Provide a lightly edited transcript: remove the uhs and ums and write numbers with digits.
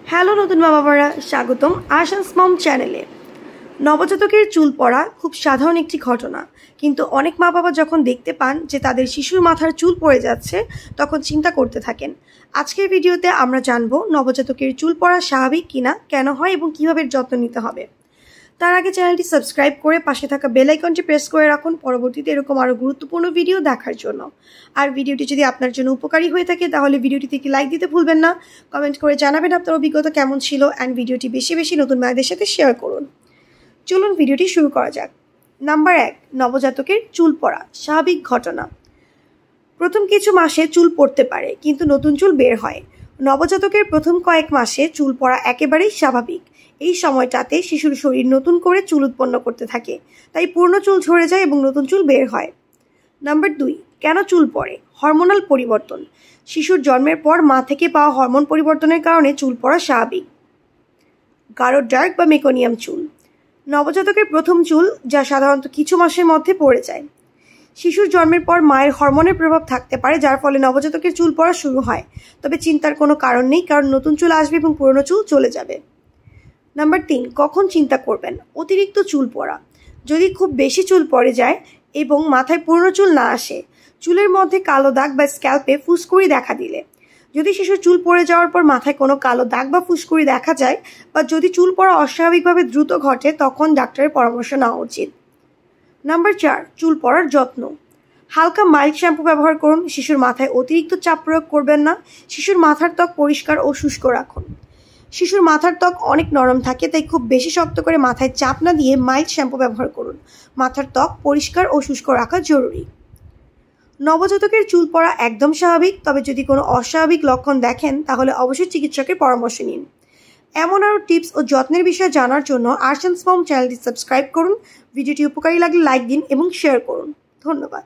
Hello নতুন মা বাবারা, স্বাগতম আশাস মম চ্যানেলে। নবজাতকের চুল পড়া খুব সাধারণ একটি ঘটনা, কিন্তু অনেক মা বাবা যখন দেখতে পান যে তাদের শিশুর মাথার চুল পড়ে যাচ্ছে তখন চিন্তা করতে থাকেন। আজকের ভিডিওতে আমরা জানবো নবজাতকের চুল পড়া স্বাভাবিক কিনা, কেন হয় এবং কিভাবে যত্ন নিতে হবে। তার আগে চ্যানেলটি সাবস্ক্রাইব করে পাশে থাকা বেল আইকনটি প্রেস করে রাখুন পরবর্তীতে এরকম আরও গুরুত্বপূর্ণ ভিডিও দেখার জন্য। আর ভিডিওটি যদি আপনার জন্য উপকারী হয়ে থাকে তাহলে ভিডিওটিতে একটি লাইক দিতে ভুলবেন না। কমেন্ট করে জানাবেন আপনার অভিজ্ঞতা কেমন ছিল, অ্যান্ড ভিডিওটি বেশি বেশি নতুন মায়েদের সাথে শেয়ার করুন। চলুন ভিডিওটি শুরু করা যাক। নাম্বার 1, নবজাতকের চুল পড়া স্বাভাবিক ঘটনা। প্রথম কিছু মাসে চুল পড়তে পারে, কিন্তু নতুন চুল বের হয়। নবজাতকের প্রথম কয়েক মাসে চুল পড়া একেবারেই স্বাভাবিক। এই সময়টাতে শিশুর শরীর নতুন করে চুল উৎপন্ন করতে থাকে, তাই পুরনো চুল ঝরে যায় এবং নতুন চুল বের হয়। নাম্বার 2, কেন চুল পড়ে? হরমোনাল পরিবর্তন। শিশুর জন্মের পর মা থেকে পাওয়া হরমোন পরিবর্তনের কারণে চুল পড়া স্বাভাবিক। গাঢ় ডার্ক বা মেকোনিয়াম চুল। নবজাতকের প্রথম চুল, যা সাধারণত কিছু মাসের মধ্যে পড়ে যায়। শিশুর জন্মের পর মায়ের হরমোনের প্রভাব থাকতে পারে, যার ফলে নবজাতকের চুল পড়া শুরু হয়। তবে চিন্তার কোনো কারণ নেই, কারণ নতুন চুল আসবে এবং পুরনো চুল চলে যাবে। নাম্বার 3, কখন চিন্তা করবেন? অতিরিক্ত চুল পড়া। যদি খুব বেশি চুল পড়ে যায় এবং মাথায় পুরনো চুল না আসে, চুলের মধ্যে কালো দাগ বা স্ক্যাল্পে ফুসকুড়ি দেখা দিলে, যদি শিশুর চুল পড়ে যাওয়ার পর মাথায় কোনো কালো দাগ বা ফুসকুড়ি দেখা যায়, বা যদি চুল পড়া অস্বাভাবিকভাবে দ্রুত ঘটে, তখন ডাক্তারের পরামর্শ নেওয়া উচিত। নাম্বার 4, চুল পড়ার যত্ন। হালকা মাইল্ড শ্যাম্পু ব্যবহার করুন। শিশুর মাথায় অতিরিক্ত চাপ প্রয়োগ করবেন না। শিশুর মাথার ত্বক পরিষ্কার ও শুষ্ক রাখুন। শিশুর মাথার ত্বক অনেক নরম থাকে, তাই খুব বেশি শক্ত করে মাথায় চাপ না দিয়ে মাইল্ড শ্যাম্পু ব্যবহার করুন। মাথার ত্বক পরিষ্কার ও শুষ্ক রাখা জরুরি। নবজাতকের চুল পড়া একদম স্বাভাবিক, তবে যদি কোনো অস্বাভাবিক লক্ষণ দেখেন তাহলে অবশ্যই চিকিৎসকের পরামর্শ নিন। এমন আরও টিপস ও যত্নের বিষয়ে জানার জন্য আশাস মম চ্যানেলটি সাবস্ক্রাইব করুন। ভিডিওটি উপকারী লাগলে লাইক দিন এবং শেয়ার করুন। ধন্যবাদ।